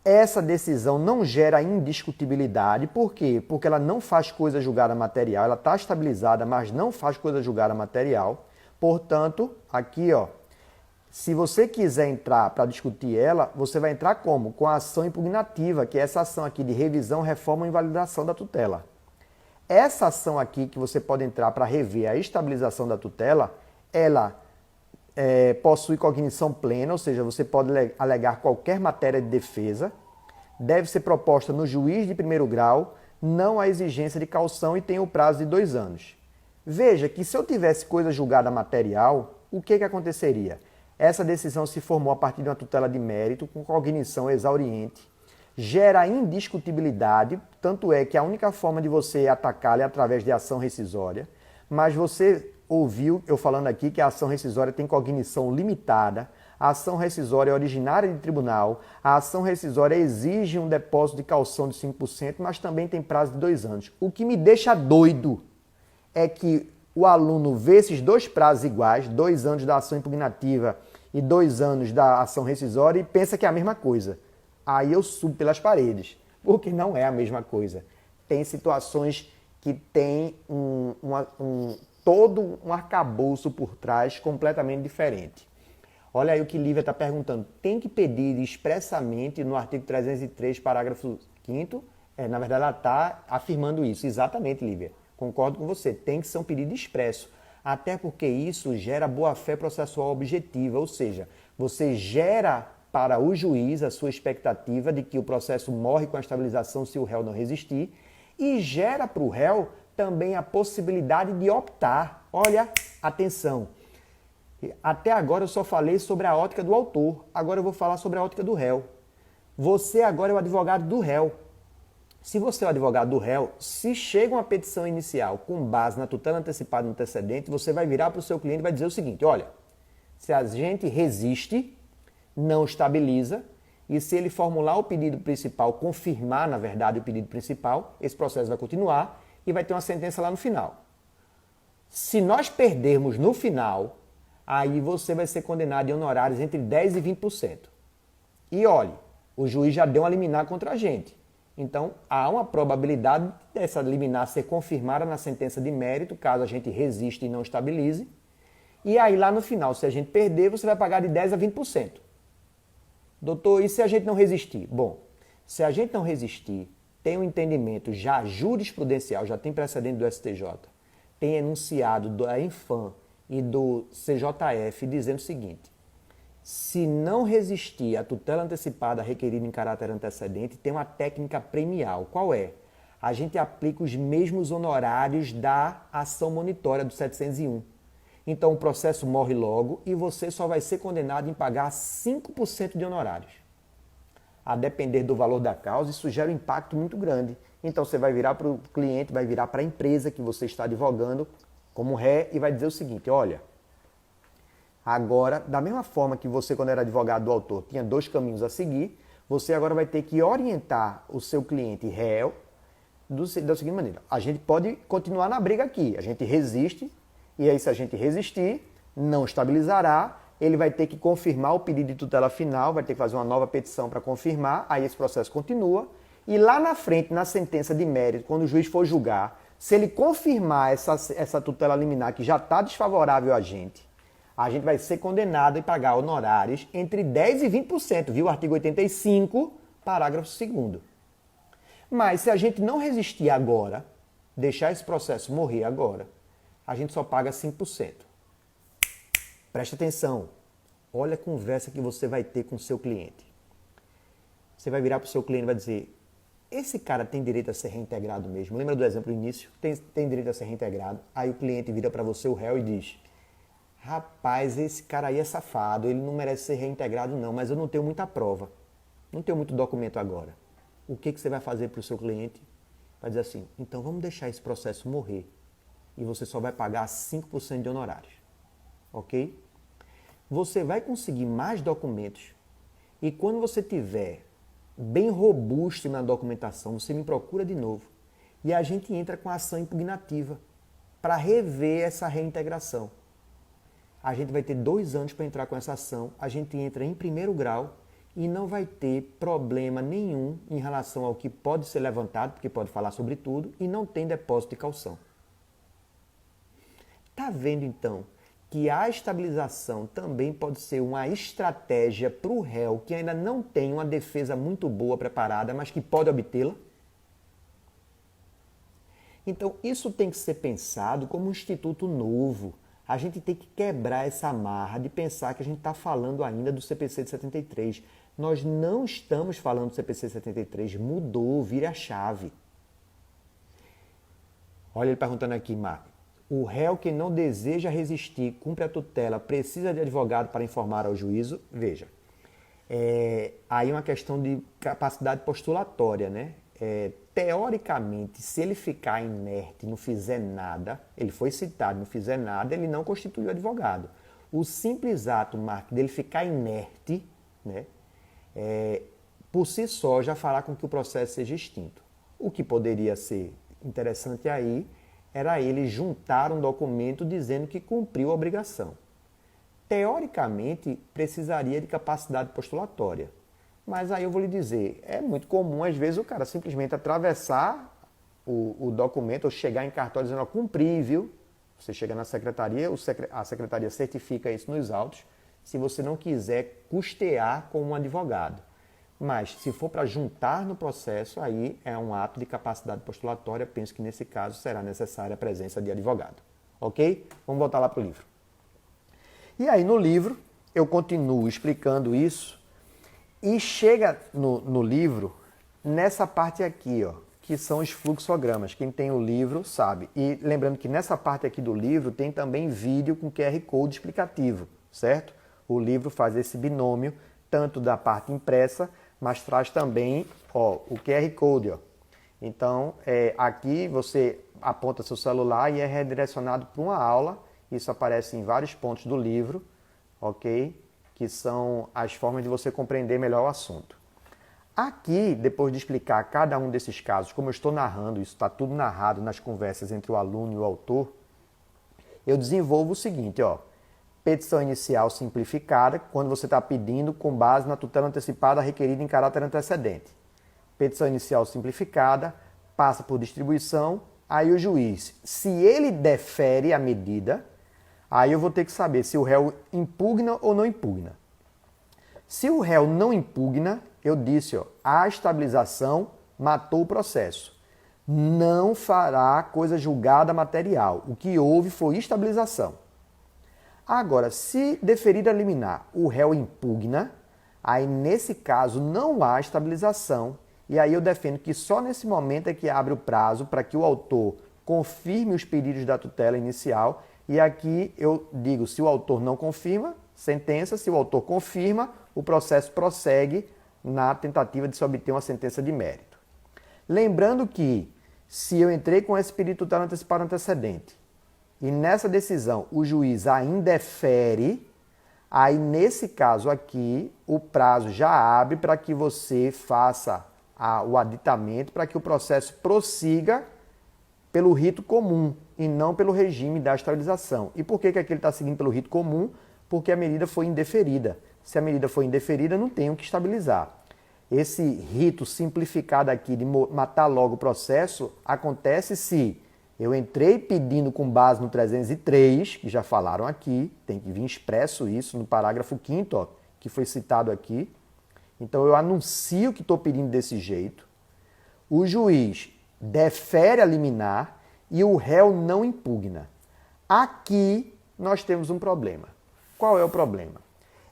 Essa decisão não gera indiscutibilidade. Por quê? Porque ela não faz coisa julgada material, ela está estabilizada, mas não faz coisa julgada material. Portanto, aqui, ó, se você quiser entrar para discutir ela, você vai entrar como? Com a ação impugnativa, que é essa ação aqui de revisão, reforma ou invalidação da tutela. Essa ação aqui que você pode entrar para rever a estabilização da tutela, ela possui cognição plena, ou seja, você pode alegar qualquer matéria de defesa, deve ser proposta no juiz de primeiro grau, não há exigência de caução e tem o prazo de 2 anos. Veja que se eu tivesse coisa julgada material, o que aconteceria? Essa decisão se formou a partir de uma tutela de mérito com cognição exauriente, gera indiscutibilidade, tanto é que a única forma de você atacá-la é através de ação rescisória, mas você ouviu eu falando aqui que a ação rescisória tem cognição limitada, a ação rescisória é originária de tribunal, a ação rescisória exige um depósito de caução de 5%, mas também tem prazo de 2 anos. O que me deixa doido é que o aluno vê esses dois prazos iguais, 2 anos da ação impugnativa e 2 anos da ação rescisória, e pensa que é a mesma coisa. Aí eu subo pelas paredes, porque não é a mesma coisa. Tem situações que tem todo um arcabouço por trás completamente diferente. Olha aí o que Lívia está perguntando. Tem que pedir expressamente no artigo 303, parágrafo 5º? Na verdade, ela está afirmando isso. Exatamente, Lívia. Concordo com você. Tem que ser um pedido expresso. Até porque isso gera boa-fé processual objetiva. Ou seja, você gera para o juiz a sua expectativa de que o processo morre com a estabilização se o réu não resistir. E gera para o réu também a possibilidade de optar. Olha, atenção. Até agora eu só falei sobre a ótica do autor. Agora eu vou falar sobre a ótica do réu. Você agora é o advogado do réu. Se você é o advogado do réu, se chega uma petição inicial com base na tutela antecipada no antecedente, você vai virar para o seu cliente e vai dizer o seguinte, olha, se a gente resiste, não estabiliza, e se ele formular o pedido principal, confirmar, na verdade, o pedido principal, esse processo vai continuar e vai ter uma sentença lá no final. Se nós perdermos no final, aí você vai ser condenado em honorários entre 10% e 20%. E olhe, o juiz já deu uma liminar contra a gente. Então, há uma probabilidade dessa liminar ser confirmada na sentença de mérito, caso a gente resista e não estabilize. E aí, lá no final, se a gente perder, você vai pagar de 10% a 20%. Doutor, e se a gente não resistir? Bom, se a gente não resistir, tem um entendimento já jurisprudencial, já tem precedente do STJ, tem enunciado da Infam e do CJF dizendo o seguinte: se não resistir à tutela antecipada requerida em caráter antecedente, tem uma técnica premial. Qual é? A gente aplica os mesmos honorários da ação monitória do 701. Então o processo morre logo e você só vai ser condenado em pagar 5% de honorários. A depender do valor da causa, isso gera um impacto muito grande. Então você vai virar para o cliente, vai virar para a empresa que você está advogando como ré e vai dizer o seguinte, olha, agora, da mesma forma que você, quando era advogado do autor, tinha 2 caminhos a seguir, você agora vai ter que orientar o seu cliente réu da seguinte maneira. A gente pode continuar na briga aqui, a gente resiste, e aí se a gente resistir, não estabilizará, ele vai ter que confirmar o pedido de tutela final, vai ter que fazer uma nova petição para confirmar, aí esse processo continua, e lá na frente, na sentença de mérito, quando o juiz for julgar, se ele confirmar essa tutela liminar que já está desfavorável a gente vai ser condenado a pagar honorários entre 10% e 20%, viu? Artigo 85, parágrafo 2º. Mas se a gente não resistir agora, deixar esse processo morrer agora, a gente só paga 5%. Preste atenção. Olha a conversa que você vai ter com o seu cliente. Você vai virar para o seu cliente e vai dizer, esse cara tem direito a ser reintegrado mesmo? Lembra do exemplo do início? Tem direito a ser reintegrado. Aí o cliente vira para você, o réu, e diz, rapaz, esse cara aí é safado, ele não merece ser reintegrado não, mas eu não tenho muita prova, não tenho muito documento agora. O que você vai fazer para o seu cliente? vai dizer assim, então vamos deixar esse processo morrer e você só vai pagar 5% de honorários, ok? Você vai conseguir mais documentos e quando você tiver bem robusto na documentação, você me procura de novo e a gente entra com a ação impugnativa para rever essa reintegração. A gente vai ter 2 anos para entrar com essa ação, a gente entra em primeiro grau e não vai ter problema nenhum em relação ao que pode ser levantado, porque pode falar sobre tudo, e não tem depósito de caução. Tá vendo então que a estabilização também pode ser uma estratégia para o réu que ainda não tem uma defesa muito boa preparada, mas que pode obtê-la? Então, isso tem que ser pensado como um instituto novo. A gente tem que quebrar essa amarra de pensar que a gente está falando ainda do CPC de 73. Nós não estamos falando do CPC de 73. Mudou, vira a chave. Olha ele perguntando aqui, Marco. O réu que não deseja resistir, cumpre a tutela, precisa de advogado para informar ao juízo? Veja, aí uma questão de capacidade postulatória, né? Teoricamente, se ele ficar inerte, não fizer nada, ele foi citado, não fizer nada, ele não constituiu advogado. O simples ato, Marco, dele ficar inerte, né, por si só já fará com que o processo seja extinto. O que poderia ser interessante aí era ele juntar um documento dizendo que cumpriu a obrigação. Teoricamente, precisaria de capacidade postulatória. Mas aí eu vou lhe dizer, é muito comum, às vezes, o cara simplesmente atravessar o documento ou chegar em cartório dizendo, ó, cumpri, viu? Você chega na secretaria, a secretaria certifica isso nos autos, se você não quiser custear com um advogado. Mas, se for para juntar no processo, aí é um ato de capacidade postulatória, penso que nesse caso será necessária a presença de advogado. Ok? Vamos voltar lá para o livro. E aí, no livro, eu continuo explicando isso, e chega no livro, nessa parte aqui, ó, que são os fluxogramas. Quem tem o livro sabe. E lembrando que nessa parte aqui do livro tem também vídeo com QR Code explicativo, certo? O livro faz esse binômio, tanto da parte impressa, mas traz também, ó, o QR Code. Ó. Então, aqui você aponta seu celular e é redirecionado para uma aula. Isso aparece em vários pontos do livro, ok? Que são as formas de você compreender melhor o assunto. Aqui, depois de explicar cada um desses casos, como eu estou narrando, isso está tudo narrado nas conversas entre o aluno e o autor, eu desenvolvo o seguinte, ó, petição inicial simplificada, quando você está pedindo com base na tutela antecipada requerida em caráter antecedente. Petição inicial simplificada, passa por distribuição, aí o juiz, se ele defere a medida, aí eu vou ter que saber se o réu impugna ou não impugna. Se o réu não impugna, eu disse, ó, a estabilização matou o processo. Não fará coisa julgada material. O que houve foi estabilização. Agora, se deferir a liminar, o réu impugna, aí nesse caso não há estabilização. E aí eu defendo que só nesse momento é que abre o prazo para que o autor confirme os pedidos da tutela inicial. E aqui eu digo, se o autor não confirma, sentença. Se o autor confirma, o processo prossegue na tentativa de se obter uma sentença de mérito. Lembrando que, se eu entrei com esse pedido de tutela antecipada antecedente e nessa decisão o juiz a indefere, aí nesse caso aqui o prazo já abre para que você faça o aditamento para que o processo prossiga pelo rito comum e não pelo regime da estabilização. E por que aqui ele está seguindo pelo rito comum? Porque a medida foi indeferida. Se a medida foi indeferida, não tem o que estabilizar. Esse rito simplificado aqui de matar logo o processo acontece se eu entrei pedindo com base no 303, que já falaram aqui, tem que vir expresso isso no parágrafo 5º, ó, que foi citado aqui. Então eu anuncio que estou pedindo desse jeito. O juiz defere a liminar e o réu não impugna. Aqui nós temos um problema. Qual é o problema?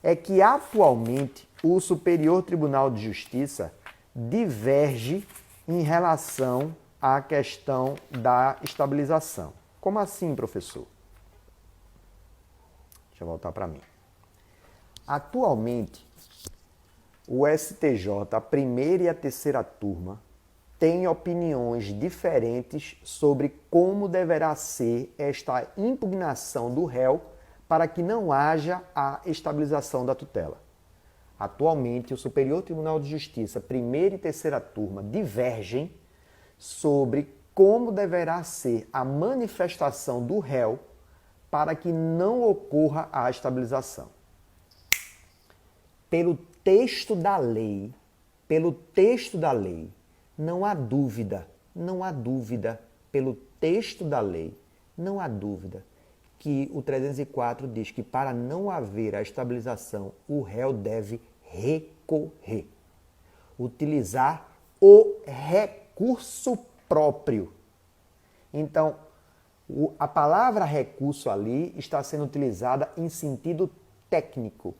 É que atualmente o Superior Tribunal de Justiça diverge em relação à questão da estabilização. Como assim, professor? Deixa eu voltar para mim. Atualmente, o STJ, a primeira e a terceira turma, têm opiniões diferentes sobre como deverá ser esta impugnação do réu para que não haja a estabilização da tutela. Atualmente, o Superior Tribunal de Justiça, primeira e terceira turma, divergem sobre como deverá ser a manifestação do réu para que não ocorra a estabilização. Pelo texto da lei, não há dúvida, pelo texto da lei, não há dúvida que o 304 diz que para não haver a estabilização, o réu deve recorrer, utilizar o recurso próprio. Então, a palavra recurso ali está sendo utilizada em sentido técnico.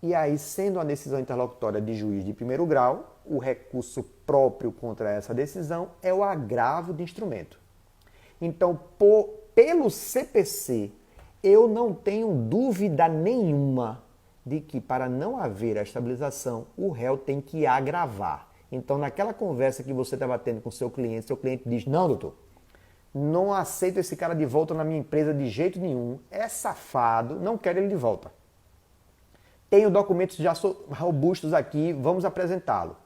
E aí, sendo uma decisão interlocutória de juiz de primeiro grau, o recurso próprio contra essa decisão é o agravo de instrumento. Então, pelo CPC, eu não tenho dúvida nenhuma de que, para não haver a estabilização, o réu tem que agravar. Então, naquela conversa que você estava tendo com seu cliente diz: não, doutor, não aceito esse cara de volta na minha empresa de jeito nenhum, é safado, não quero ele de volta. Tenho documentos já robustos aqui, vamos apresentá-lo.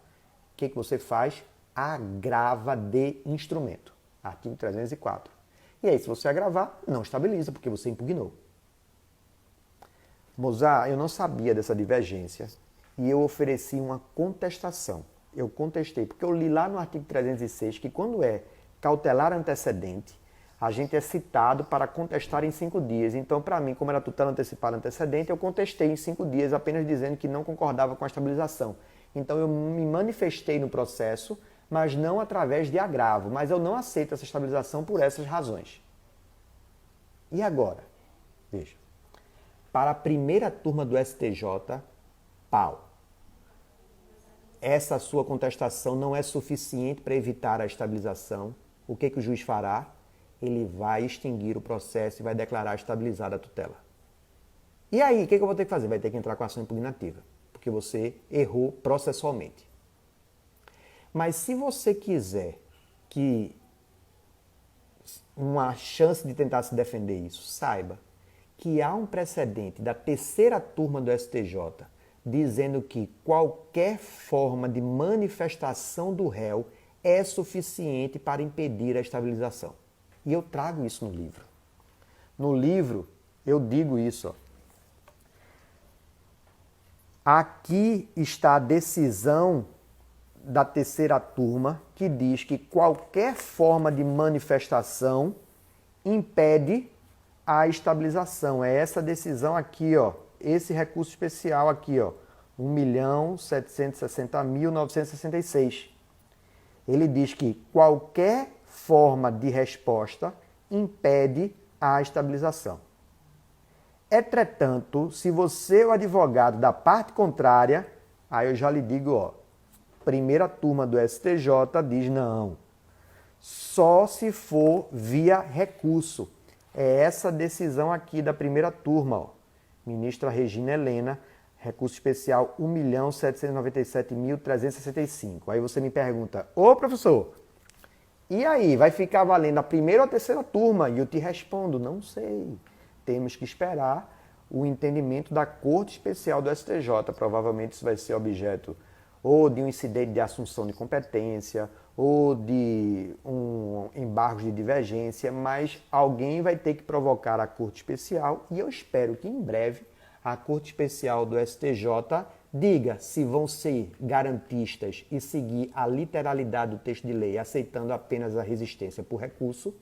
O que você faz? Agrava de instrumento. Artigo 304. E aí, se você agravar, não estabiliza, porque você impugnou. Mozart, eu não sabia dessa divergência e eu ofereci uma contestação. Eu contestei, porque eu li lá no artigo 306 que quando é cautelar antecedente, a gente é citado para contestar em 5 dias. Então, para mim, como era tutela antecipada antecedente, eu contestei em 5 dias, apenas dizendo que não concordava com a estabilização. Então, eu me manifestei no processo, mas não através de agravo. Mas eu não aceito essa estabilização por essas razões. E agora? Veja. Para a primeira turma do STJ, pau. Essa sua contestação não é suficiente para evitar a estabilização. O que o juiz fará? Ele vai extinguir o processo e vai declarar estabilizada a tutela. E aí, o que eu vou ter que fazer? Vai ter que entrar com a ação impugnativa, porque você errou processualmente. Mas se você quiser que uma chance de tentar se defender isso, saiba que há um precedente da terceira turma do STJ dizendo que qualquer forma de manifestação do réu é suficiente para impedir a estabilização. E eu trago isso no livro. No livro, eu digo isso. Ó. Aqui está a decisão da terceira turma que diz que qualquer forma de manifestação impede a estabilização. É essa decisão aqui, ó, esse recurso especial aqui, ó, 1.760.966. Ele diz que qualquer forma de resposta impede a estabilização. Entretanto, se você é o advogado da parte contrária, aí eu já lhe digo, ó, primeira turma do STJ diz não. Só se for via recurso. É essa decisão aqui da primeira turma, ó. Ministra Regina Helena, recurso especial 1.797.365. Aí você me pergunta, ô professor, e aí, vai ficar valendo a primeira ou a terceira turma? E eu te respondo, não sei. Temos que esperar o entendimento da Corte Especial do STJ. Provavelmente isso vai ser objeto ou de um incidente de assunção de competência, ou de um embargo de divergência, mas alguém vai ter que provocar a Corte Especial e eu espero que em breve a Corte Especial do STJ diga se vão ser garantistas e seguir a literalidade do texto de lei, aceitando apenas a resistência por recurso,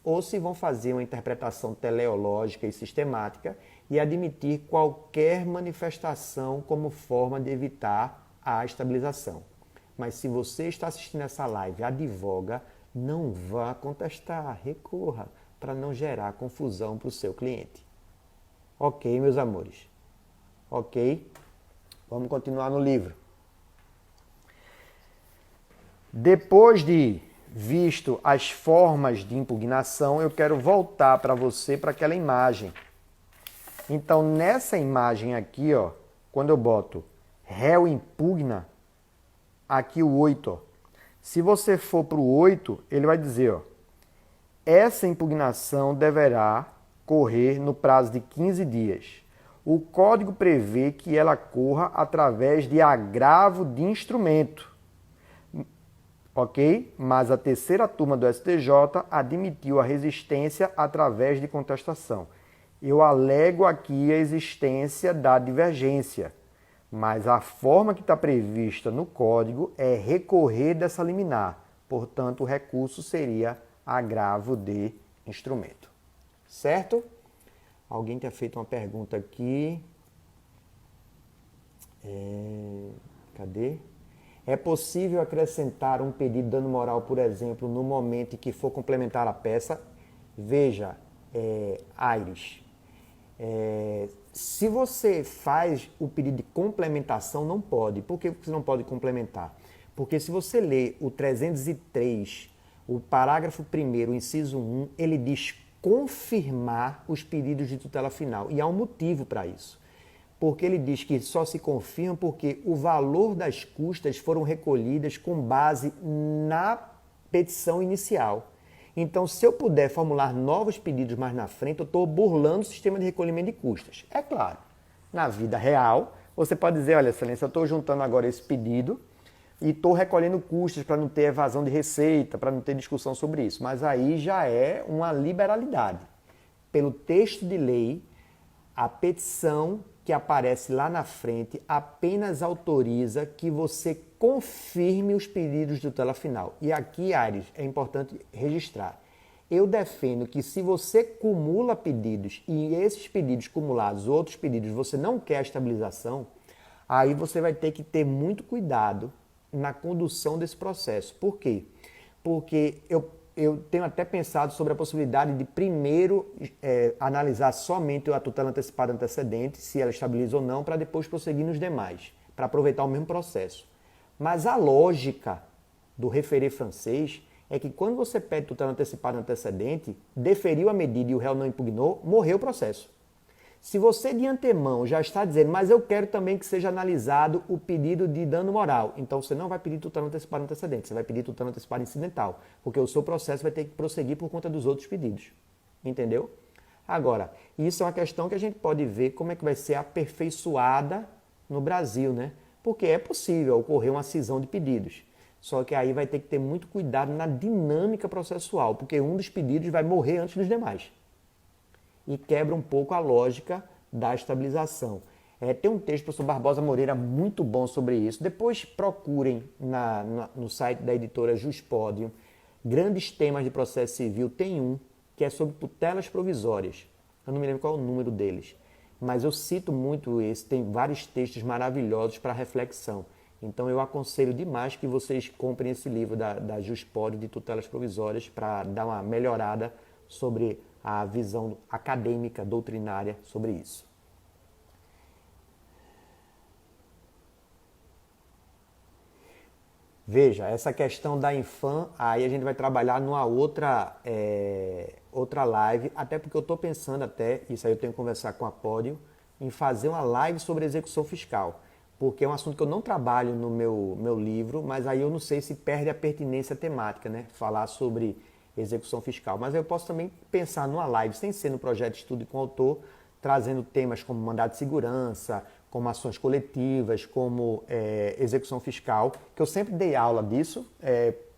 ou se vão fazer uma interpretação teleológica e sistemática e admitir qualquer manifestação como forma de evitar a estabilização. Mas se você está assistindo essa live e advoga, não vá contestar, recorra, para não gerar confusão para o seu cliente. Ok, meus amores? Ok? Vamos continuar no livro. Depois de visto as formas de impugnação, eu quero voltar para você para aquela imagem. Então, nessa imagem aqui, ó, quando eu boto réu impugna, aqui o 8, ó, Se você for para o 8, ele vai dizer, ó, essa impugnação deverá correr no prazo de 15 dias. O Código prevê que ela corra através de agravo de instrumento. Ok? Mas a terceira turma do STJ admitiu a resistência através de contestação. Eu alego aqui a existência da divergência, mas a forma que está prevista no Código é recorrer dessa liminar. Portanto, o recurso seria agravo de instrumento. Certo? Alguém tinha feito uma pergunta aqui. Cadê? É possível acrescentar um pedido de dano moral, por exemplo, no momento em que for complementar a peça? Veja, Aires, se você faz o pedido de complementação, não pode. Por que você não pode complementar? Porque se você ler o 303, o parágrafo 1º, o inciso 1, ele diz confirmar os pedidos de tutela final. E há um motivo para isso. Porque ele diz que só se confirma porque o valor das custas foram recolhidas com base na petição inicial. Então, se eu puder formular novos pedidos mais na frente, eu estou burlando o sistema de recolhimento de custas. É claro, na vida real, você pode dizer, olha, excelência, eu estou juntando agora esse pedido e estou recolhendo custas para não ter evasão de receita, para não ter discussão sobre isso. Mas aí já é uma liberalidade. Pelo texto de lei, a petição que aparece lá na frente apenas autoriza que você confirme os pedidos de tutela final. E aqui, Aires, é importante registrar. Eu defendo que se você cumula pedidos e esses pedidos cumulados, outros pedidos, você não quer a estabilização, aí você vai ter que ter muito cuidado na condução desse processo. Por quê? Porque eu tenho até pensado sobre a possibilidade de primeiro analisar somente a tutela antecipada antecedente, se ela estabiliza ou não, para depois prosseguir nos demais, para aproveitar o mesmo processo. Mas a lógica do referê francês é que quando você pede tutela antecipada antecedente, deferiu a medida e o réu não impugnou, morreu o processo. Se você de antemão já está dizendo, mas eu quero também que seja analisado o pedido de dano moral, então você não vai pedir tutela antecipada antecedente, você vai pedir tutela antecipada incidental, porque o seu processo vai ter que prosseguir por conta dos outros pedidos. Entendeu? Agora, isso é uma questão que a gente pode ver como é que vai ser aperfeiçoada no Brasil, né? Porque é possível ocorrer uma cisão de pedidos. Só que aí vai ter que ter muito cuidado na dinâmica processual, porque um dos pedidos vai morrer antes dos demais. E quebra um pouco a lógica da estabilização. Tem um texto do professor Barbosa Moreira muito bom sobre isso. Depois procurem no site da editora Juspódio. Grandes temas de processo civil. Tem um que é sobre tutelas provisórias. Eu não me lembro qual é o número deles. Mas eu cito muito esse. Tem vários textos maravilhosos para reflexão. Então eu aconselho demais que vocês comprem esse livro da Juspódio de tutelas provisórias para dar uma melhorada sobre a visão acadêmica, doutrinária sobre isso. Veja, essa questão da Infam, aí a gente vai trabalhar numa outra live, até porque eu estou pensando isso aí eu tenho que conversar com a Pódio, em fazer uma live sobre execução fiscal, porque é um assunto que eu não trabalho no meu livro, mas aí eu não sei se perde a pertinência temática, né? Falar sobre execução fiscal. Mas eu posso também pensar numa live, sem ser no projeto de estudo com o autor, trazendo temas como mandado de segurança, como ações coletivas, como execução fiscal, que eu sempre dei aula disso,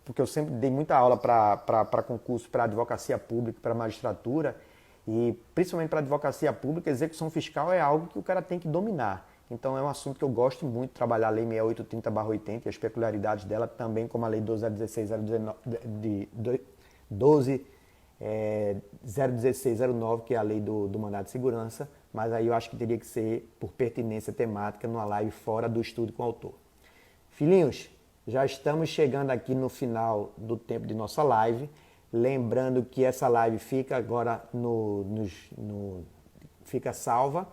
porque eu sempre dei muita aula para concurso, para advocacia pública, para magistratura, e principalmente para advocacia pública, execução fiscal é algo que o cara tem que dominar. Então é um assunto que eu gosto muito de trabalhar, a Lei 6830/80 e as peculiaridades dela, também como a Lei 12.016/09, que é a lei do mandado de segurança, mas aí eu acho que teria que ser por pertinência temática numa live fora do estudo com o autor. Filhinhos, já estamos chegando aqui no final do tempo de nossa live, lembrando que essa live fica agora fica salva,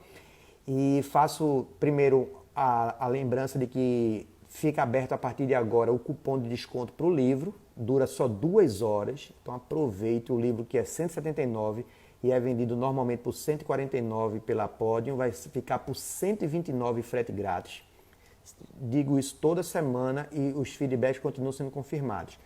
e faço primeiro a lembrança de que fica aberto a partir de agora o cupom de desconto para o livro, dura só 2 horas, então aproveite. O livro, que é R$ 179 e é vendido normalmente por R$ 149 pela Podium, vai ficar por R$ 129 frete grátis. Digo isso toda semana e os feedbacks continuam sendo confirmados.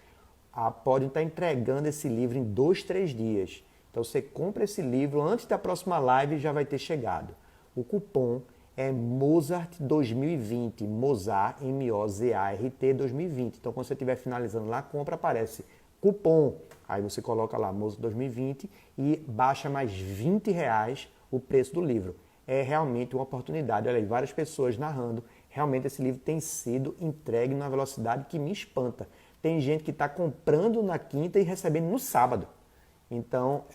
A Podium está entregando esse livro em 2, 3 dias. Então você compra esse livro, antes da próxima live já vai ter chegado. O cupom é Mozart 2020, Mozart, M-O-Z-A-R-T 2020. Então quando você estiver finalizando lá, compra, aparece cupom. Aí você coloca lá Mozart 2020 e baixa mais R$ 20 o preço do livro. É realmente uma oportunidade. Olha aí, várias pessoas narrando. Realmente esse livro tem sido entregue numa velocidade que me espanta. Tem gente que está comprando na quinta e recebendo no sábado. Então,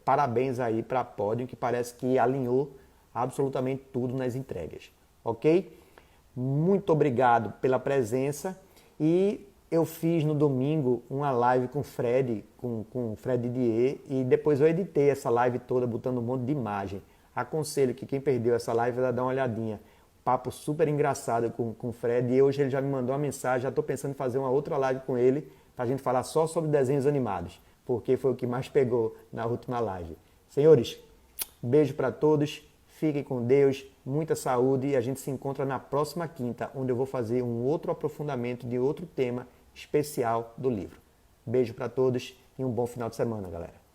parabéns aí para a Podium, que parece que alinhou absolutamente tudo nas entregas. Ok? Muito obrigado pela presença. E eu fiz no domingo uma live com o Fred, com o Fred Didier, e depois eu editei essa live toda botando um monte de imagem. Aconselho que quem perdeu essa live vai dar uma olhadinha. Papo super engraçado com o Fred, e hoje ele já me mandou uma mensagem, já estou pensando em fazer uma outra live com ele, para a gente falar só sobre desenhos animados, porque foi o que mais pegou na última live. Senhores, beijo para todos, fiquem com Deus, muita saúde, e a gente se encontra na próxima quinta, onde eu vou fazer um outro aprofundamento de outro tema especial do livro. Beijo para todos e um bom final de semana, galera.